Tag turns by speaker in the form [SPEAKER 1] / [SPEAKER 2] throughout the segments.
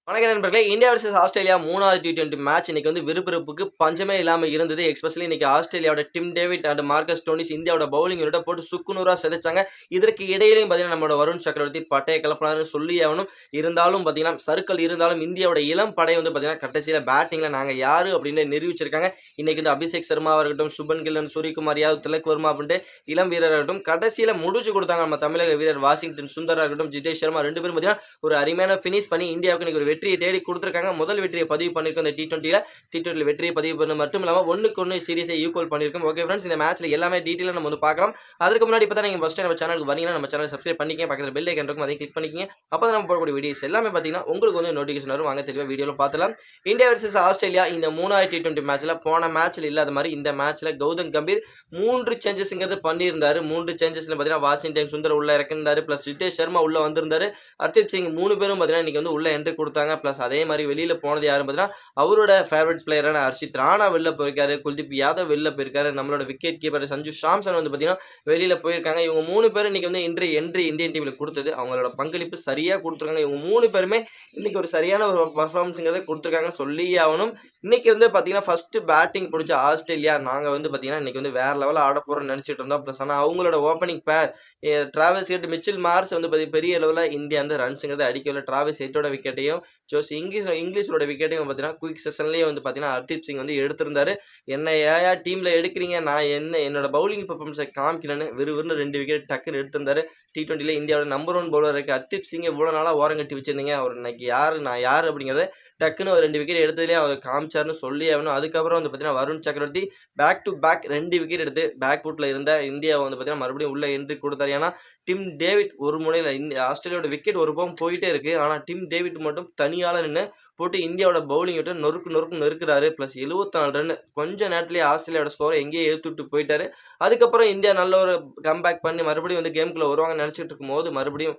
[SPEAKER 1] வணக்கம் நண்பர்களே. India versus Australia 3வது டி20 மேட்ச் இன்னைக்கு விறுவிறுப்புக்கு பஞ்சமே இல்லாம இருந்தது. எஸ்பெஷலி இன்னைக்கு ஆஸ்திரேலியாவோட Tim David and Marcus Stoinis இந்தியாவோட பவுலிங் யூனிட்ட போட்டு சுக்குநூறா சிதைச்சாங்க. இதற்கு இடையிலயும் நம்மளோட வருண் சக்கரவர்த்தி பட்டைய கிளப்பினாருன்னு சொல்லி ஆகணும். இருந்தாலும் சர்க்கிள் இருந்தாலும் இந்தியாவோட இளம் படை கடைசியில பேட்டிங்ல நாங்க யாரு அப்படின்னு நிரூபிச்சிருக்காங்க. இன்னைக்கு அபிஷேக் சர்மாவா இருக்கட்டும், சுபன் கில், சூரியகுமார் யாதவ், திலக் வர்மா அப்படின்ட்டு இளம் வீரராக இருக்கட்டும் கடைசியில முடிச்சு கொடுத்தாங்க. நம்ம தமிழக வீரர் வாஷிங்டன் சுந்தரா இருக்கட்டும், ஜிதேஷ் சர்மா 2 பேரும் ஒரு அருமையான பினிஷ் பண்ணி இந்தியாவுக்கு இன்னைக்கு ஒரு வெற்றியை தேடி கொடுத்திருக்காங்க. முதல் வெற்றியை பதிவு பண்ணிருக்கோம் இந்த டி20ல வெற்றியை பதிவு பண்ண மட்டும் இல்லாம 1-1 சீரிஸை ஈக்குவல் பண்ணிருக்கோம். ஓகே ஃப்ரெண்ட்ஸ், இந்த மேட்ச்ல எல்லாமே டீடைலா நம்ம பார்க்கலாம். அதுக்கு முன்னாடி இப்பதான் நீங்க ஃபர்ஸ்ட் நம்ம சேனலுக்கு வரீங்கன்னா நம்ம சேனலை சப்ஸ்கிரைப் பண்ணிக்கங்க, பக்கத்துல பெல் ஐகான் இருக்கும் அதையும் கிளிக் பண்ணிக்கங்க. அப்பதான் நம்ம போடக்கூடிய வீடியோஸ் எல்லாமே உங்களுக்கு நோட்டிஃபிகேஷன் வரும். வாங்க தெளிவா வீடியோல பார்த்தலாம். இந்தியா வெர்சஸ் ஆஸ்திரேலியா இந்த 3வது டி20 மேட்ச்ல போன மேட்ச்ல இல்லாத மாதிரி இந்த மேட்ச்ல கௌதம் கம்பீர் 3 சேஞ்சஸ்ங்கிறது பண்ணியிருந்தாரு. 3 சேஞ்சஸ்ல வாஷிங்டன் சுந்தர் உள்ள இறக்கிருந்தாரு, பிளஸ் ஜிதேஷ் சர்மா உள்ள வந்திருந்தாரு. ஹர்தீப் சிங் 3 பேரும் இன்னைக்கு உள்ள என்ட்ரி கொடுத்தாங்க. பிளஸ் அதே மாதிரி வெளியில போனது யாரும் அவரோட ஃபேவரட் பிளேயரான ஹர்ஷித் ராணா வெளில போயிருக்காரு, குல்தீப் யாதவ் வெளில போயிருக்காரு, நம்மளோட விக்கெட் கீப்பர் சஞ்சு சாம்சன் வெளியில போயிருக்காங்க. இவங்க 3 பேரும் இன்னைக்கு இன்றைய என்ட்ரி இந்தியன் டீம்ல கொடுத்தது அவங்களோட பங்களிப்பு சரியா கொடுத்துருக்காங்க. இவங்க 3 பேருமே இன்னைக்கு ஒரு சரியான ஒரு பர்ஃபார்மன்ஸ்ங்கிறத கொடுத்துருக்காங்கன்னு சொல்லி ஆகணும். இன்னைக்கு ஃபர்ஸ்ட் பேட்டிங் பிடிச்ச ஆஸ்திரேலியா நாங்க இன்னைக்கு வேற லெவலில் ஆட போறோம்னு நினைச்சிட்டு இருந்தோம். பிளஸ் ஆனால் அவங்களோட ஓப்பனிங் பேர் டிராவல்ஸ் ஹெட், மிச்சில் மார்ஸ் பெரிய அளவில் இந்தியா ரன்ஸுங்கிறது அடிக்கல. டிராவல்ஸ் ஹெட்டோட விக்கெட்டையும் ஜோஸ் இங்கிலீஷோட விக்கெட்டையும் குயிக் செஷன்லேயே ஹர்தீப் சிங் எடுத்திருந்தாரு. என்ன ஏயா டீம்ல எடுக்கிறீங்க, நான் என்னோட பவுலிங் பெர்ஃபார்மன்ஸை காமிக்கணும்னு விறுவிறுன்னு 2 விக்கெட் டக்குன்னு எடுத்திருந்தாரு. டி20ல இந்தியாவோட நம்பர் 1 பவுலர் இருக்கு ஹர்தீப் சிங். இவ்வளவு நாளா ஓரம் கட்டி வச்சிருந்தீங்க, அவர் இன்னைக்கு நான் யாரு அப்படிங்கறத டக்குன்னு ஒரு 2 விக்கெட் எடுத்ததுலேயே அவர் காமிச்சாருன்னு சொல்லி ஆகணும். அதுக்கப்புறம் வருண் சக்கரவர்த்தி பேக் டு பேக் 2 விக்கெட் எடுத்து பேக் ஃபுட்ல இருந்த இந்தியா மறுபடியும் உள்ள என்ட்ரி கொடுத்தாரு. ஏன்னா டிம் டேவிட் ஒரு முனையில் ஆஸ்திரேலியாவோட விக்கெட் ஒரு பக்கம் போயிட்டே இருக்கு. ஆனால் டிம் டேவிட் மட்டும் தனியால நின்று போட்டு இந்தியாவோட பவுலிங் விட்டு நொறுக்கு நொறுக்குறாரு. பிளஸ் 74 ரன் கொஞ்ச நேரத்திலேயே ஆஸ்திரேலியாவோட ஸ்கோரை எங்கேயே ஏற்றுட்டு போயிட்டாரு. அதுக்கப்புறம் இந்தியா நல்ல ஒரு கம்பேக் பண்ணி மறுபடியும் கேமுக்குள்ள வருவாங்கன்னு நினைச்சிட்டு இருக்கும் போது மறுபடியும்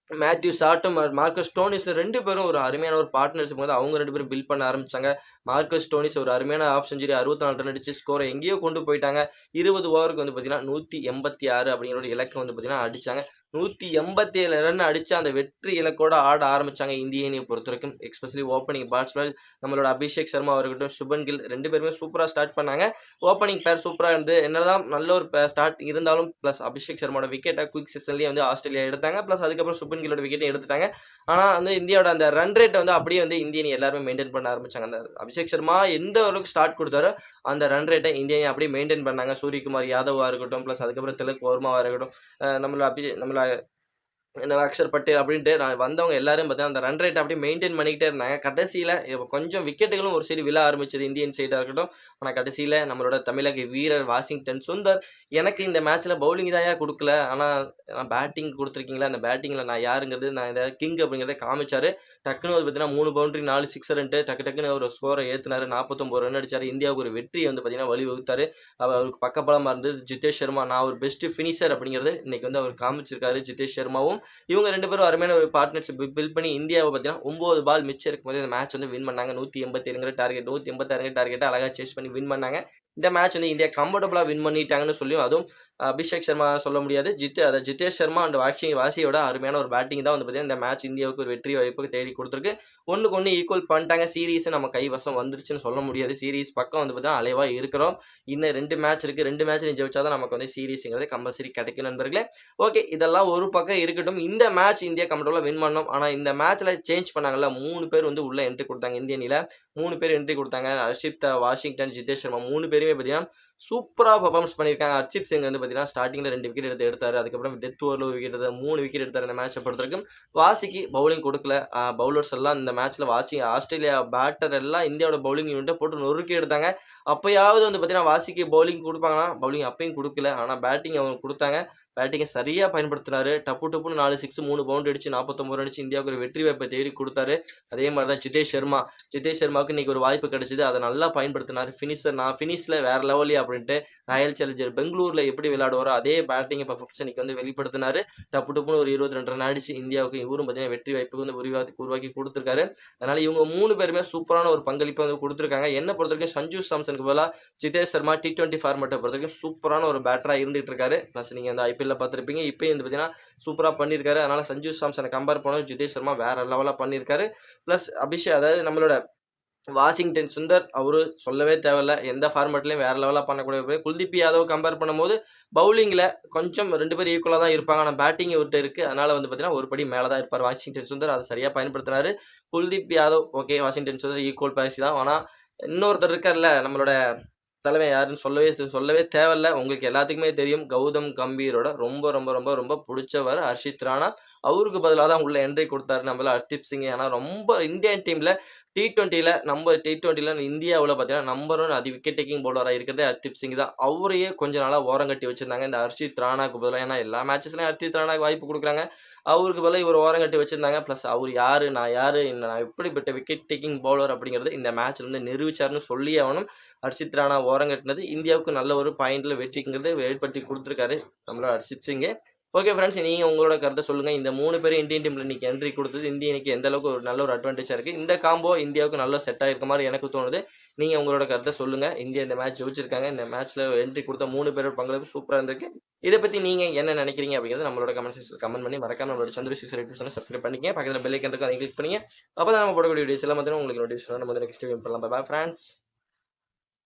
[SPEAKER 1] மேத்யூ சாட்டும் மார்கஸ் ஸ்டோனிஸ் 2 பேரும் ஒரு அருமையான ஒரு பார்ட்னர்ஷிப் அவங்க 2 பேரும் பில்ட் பண்ண ஆரம்பிச்சாங்க. மார்கஸ் ஸ்டோனிஸ் ஒரு அருமையான ஆஃப் செஞ்சுரி 64 ரன் அடிச்சு ஸ்கோரை எங்கேயோ கொண்டு போயிட்டாங்க. 20 ஓவருக்கு 186 அப்படிங்கிற ஒரு இலக்கு அடிச்சாங்க. 187 ரன் அடிச்சு அந்த வெற்றி இலக்கோட ஆட ஆரம்பிச்சாங்க இந்திய அணியை பொறுத்த வரைக்கும். எஸ்பெஷலி ஓப்பனிங் பேட்ஸ்மேன் நம்மளோட அபிஷேக் சர்மா இருக்கட்டும், சுபன் கில் 2 பேருமே சூப்பரா ஸ்டார்ட் பண்ணாங்க. ஓப்பனிங் பேர் சூப்பரா இருந்து என்னதான் நல்ல ஒரு ஸ்டார்ட் இருந்தாலும் பிளஸ் அபிஷேக் சர்மாவோட விக்கெட்டை குயிக் செஷன்லேயே ஆஸ்திரேலியா எடுத்தாங்க. பிளஸ் அதுக்கப்புறம் சுபன் கில்லோட விக்கெட்டை எடுத்துட்டாங்க. ஆனால் இந்தியாவோட அந்த ரன் ரேட்டை அப்படியே இந்திய அணி எல்லாருமே மெயின்டைன் பண்ண ஆரம்பிச்சாங்க. அந்த அபிஷேக் சர்மா எந்த அளவுக்கு ஸ்டார்ட் கொடுத்தாரோ அந்த ரன் ரேட்டை இந்திய அணி அப்படியே மெயின்டைன் பண்ணாங்க. சூரியகுமார் யாதவா இருக்கட்டும், பிளஸ் அதுக்கப்புறம் திலக் வர்மாவா இருக்கட்டும், நம்மள அக்ஷர் பட்டேல் அப்படின்ட்டு வந்தவங்க எல்லாரும் அந்த ரன் ரேட் அப்படியே மெயின்டைன் பண்ணிக்கிட்டே இருந்தாங்க. கடைசியில் கொஞ்சம் விக்கெட்டுகளும் ஒரு சைடு விழ ஆரம்பிச்சது இந்தியன் சைடாக இருக்கட்டும். ஆனால் கடைசியில் நம்மளோட தமிழக வீரர் வாஷிங்டன் சுந்தர் எனக்கு இந்த மேட்ச்சில் பவுலிங் தான் கொடுக்கல, ஆனால் பேட்டிங் கொடுத்துருக்கீங்களா, அந்த பேட்டிங்கில் நான் யாருங்கிறது நான் இந்த கிங் அப்படிங்கிறத காமிச்சாரு. டக்குன்னு 3 பவுண்டரி 4 சிக்ஸர்ன்ட்டு டக்குன்னு ஒரு ஸ்கோரை ஏற்றினாரு. 49 ரன் அடிச்சார். இந்தியாவுக்கு ஒரு வெற்றி வழிவகுத்தாரு. அவருக்கு பக்கபலமாக இருந்தது ஜிதேஷ் சர்மா. நான் ஒரு பெஸ்ட் ஃபினிஷர் அப்படிங்கிறது இன்னைக்கு அவர் காமிச்சிருக்காரு. ஜிதேஷ் சர்மாவும் இவங்க 2 பேரும் அருமையான ஒரு பார்ட்னர்ஷிப் பில்ட் பண்ணி இந்தியாவை 9 பால் மிச்சம் இருக்கும்போது இந்த மேட்ச் வின் பண்ணாங்க. 187 டார்கெட் 186 டார்கெட்டை அழகாக சேஸ் பண்ணி வின் பண்ணாங்க. இந்த மேட்ச் இந்தியா கம்ஃபர்டபுளாக வின் பண்ணிட்டாங்கன்னு சொல்லியும் அதுவும் அபிஷேக் சர்மா சொல்ல முடியாது. ஜிதேஷ் சர்மா அண்ட் வாசியோட அருமையான ஒரு பேட்டிங் தான் இந்த மேட்ச் இந்தியாவுக்கு ஒரு வெற்றி வாய்ப்புக்கு தேடி கொடுத்துருக்கு. 1-1 ஈக்குவல் பண்ணிட்டாங்க. சீரீஸ் நம்ம கைவசம் வந்துருச்சுன்னு சொல்ல முடியாது. சீரீஸ் பக்கம் அலைவா இருக்கிறோம். இன்னும் 2 மேட்ச் இருக்கு. 2 மேட்ச் நீ ஜெயிச்சாதான் நமக்கு சீரீஸ்ங்கிறது கம்பல்சரி கிடைக்கும் நண்பர்களே. ஓகே, இதெல்லாம் ஒரு பக்கம் இருக்கட்டும். இந்த மேட்ச் இந்தியா கம்ஃபர்டபுளாக வின் பண்ணோம். ஆனால் இந்த மேட்ச்ல சேஞ்ச் பண்ணாங்கல்ல, 3 பேர் உள்ள என்ட்ரி கொடுத்தாங்க. இந்திய அணியில 3 பேர் என்ட்ரி கொடுத்தாங்க. ஹர்ஷித், வாஷிங்டன், ஜிதேஷ் சர்மா 3 பேருமே சூப்பராக பர்ஃபார்மன்ஸ் பண்ணியிருக்காங்க. ஹர்ஷித் சிங் ஸ்டார்டிங்ல 2 விக்கெட் எடுத்தாரு. அதுக்கப்புறம் டெத் ஓவரில் ஒரு விக்கெட் எடுத்தாரு. 3 விக்கெட் எடுத்தாரு. இந்த மேட்சை பொறுத்த வரைக்கும் வாசிக்கு பவுலிங் கொடுக்கல. பவுலர்ஸ் எல்லாம் இந்த மேட்ச்ல ஆஸ்திரேலியா பேட்டர் எல்லாம் இந்தியாவோட பவுலிங் யூனிட்டை போட்டு நொறுக்கி எடுத்தாங்க. அப்பயாவது வாசிக்கு பவுலிங் கொடுப்பாங்கன்னா பவுலிங் அப்பயும் கொடுக்கல. ஆனால் பேட்டிங் அவங்க கொடுத்தாங்க. பேட்டிங்கை சரியா பயன்படுத்தினாரு. டப்புன்னு 4 சிக்ஸ் 3 பவுண்டரி அடிச்சு 49 ரன் அடிச்சு இந்தியாவுக்கு ஒரு வெற்றி வாய்ப்பை தேடி கொடுத்தாரு. அதே மாதிரி தான் ஜிதேஷ் சர்மாவுக்கு இன்னைக்கு ஒரு வாய்ப்பு கிடைச்சது. அதை நல்லா பயன்படுத்தினார். நான் ஃபினிஷ்ல வேற லெவலி அப்படின்ட்டு ராயல் சேலஞ்சர் பெங்களூர்ல எப்படி விளையாடுவாரோ அதே பேட்டிங் பர்ஃபார்மன்ஸ் இன்னைக்கு வெளிப்படுத்தினாரு. டப்புன்னு ஒரு 22 ரன் அடிச்சு இந்தியாவுக்கு இவரும் வெற்றி வாய்ப்புக்கு உருவாக்கி கொடுத்துருக்காரு. அதனால இவங்க 3 பேருமே சூப்பரான ஒரு பங்களிப்பை கொடுத்துருக்காங்க. என்ன பொறுத்த வரைக்கும் சஞ்சு சாம்சனுக்கு பதிலாக ஜிதேஷ் சர்மா T20 ஃபார்மேட்டை பொறுத்த வரைக்கும் சூப்பரான ஒரு பேட்டரா இருந்துட்டு இருக்காரு. பிளஸ் நீங்க அந்த ஐபிஎல்ல பார்த்துருப்பீங்க. இப்பயும் வந்து பார்த்தீங்கன்னா, சூப்பரா பண்ணியிருக்காரு. அதனால சஞ்சு சாம்சன கம்பேர் பண்ணும்போது ஜிதேஷ் சர்மா வேற லெவலா பண்ணியிருக்காரு. பிளஸ் அதாவது நம்மளோட வாஷிங்டன் சுந்தர் அவரு சொல்லவே தேவையில்ல. எந்த ஃபார்மேட்லயும் வேற லெவலா பண்ணக்கூடிய பிளேயர். குல்தீப் யாதவ் கம்பேர் பண்ணும்போது பவுலிங்ல கொஞ்சம் 2 பேரும் ஈக்குவலா தான் இருப்பாங்க. ஆனா பேட்டிங் இவர்ட்ட இருக்கு. அதனால வந்து பார்த்தீங்கன்னா, ஒரு படி மேல தான் இருப்பாரு வாஷிங்டன் சுந்தர். அத சரியா பயன்படுத்தினாரு. Kuldeep Yadav okay. Washington Sundar equal pace தான். ஆனா இன்னொருத்தர் இருக்கார்ல நம்மளோட தலைவன் யாருன்னு சொல்லவே தேவையில்ல. உங்களுக்கு எல்லாத்துக்குமே தெரியும். கௌதம் கம்பீரோட ரொம்ப ரொம்ப ரொம்ப ரொம்ப புடிச்சவர் ஹர்ஷித் ராணா. அவருக்கு பதிலா தான் உள்ள என்ட்ரி குடுத்தாரு நம்மள ஹர்தீப் சிங். ஏன்னா ரொம்ப இந்தியன் டீம்ல டி20ல இந்தியாவுல பார்த்தீங்கன்னா, நம்பர் 1 விக்கெட் டேக்கிங் பவுலரா இருக்கிறதே ஹர்தீப் சிங் தான். அவரையே கொஞ்ச நாளா ஓரங்கட்டி வச்சிருந்தாங்க. இந்த ஹர்ஷித் ராணாக்கு பதிலா. ஏன்னா எல்லா மேட்சஸ்லயும் ஹர்ஷித் ராணாக்கு வாய்ப்பு குடுக்குறாங்க. அவருக்கு பதிலா இவர ஓரங்கட்டி வச்சிருந்தாங்க. பிளஸ் அவரு யாரு? நான் யாரு? நான் எப்படிப்பட்ட விக்கெட் டேக்கிங் பவுலர் அப்படிங்கிறத இந்த மேட்ச்ல வந்து நிரூபிச்சாருன்னு சொல்லியே ஆகணும். ஹர்ஷித் ராணா ஓரங்கட்டினது இந்தியாவுக்கு நல்ல ஒரு பாயிண்ட்ல வெற்றிங்கிறத வெளிப்படுத்தி குடுத்துருக்காரு நம்மளோட ஹர்ஷித் சிங். Okay friends. நீங்க உங்களோட கருத்த சொல்லுங்க. இந்த 3 பேரும் இந்தியன் டீம்ல இன்னைக்கு என்ட்ரி குடுத்தது இந்திய அணிக்கு எந்த அளவுக்கு ஒரு நல்ல ஒரு அட்வான்டேஜா இருக்கு. இந்த காம்போ இந்தியாவுக்கு நல்லா செட் ஆயிருக்க மாரி எனக்கு தோணுது. நீங்க உங்களோட கருத்த சொல்லுங்க. இந்தியா இந்த மேட்ச் ஜெயிச்சிருக்காங்க. இந்த மேட்ச்ல என்ட்ரி குடுத்த 3 பேரோட பங்களிப்பு சூப்பரா இருந்திருக்கு. இத பத்தி நீங்க என்ன நினைக்கிறீங்க அப்படிங்கிறத நம்மளோட கமெண்ட் செக்ஷன்ல கமெண்ட் பண்ணி மறக்காம நம்மளோட சந்திர சிக்ஸ் யூடியூப் சேனல் சப்ஸ்கிரைப் பண்ணிக்கங்க. பக்கத்துல பெல் ஐகான் இருக்கு. அதையும் கிளிக் பண்ணுங்க. அப்பதான் நம்ம போடக்கூடிய வீடியோஸ் எல்லாம் வந்து உங்களுக்கு நோட்டிஃபிகேஷன் நம்ம நெக்ஸ்ட் வீடியோ பண்ணலாம். Bye bye friends.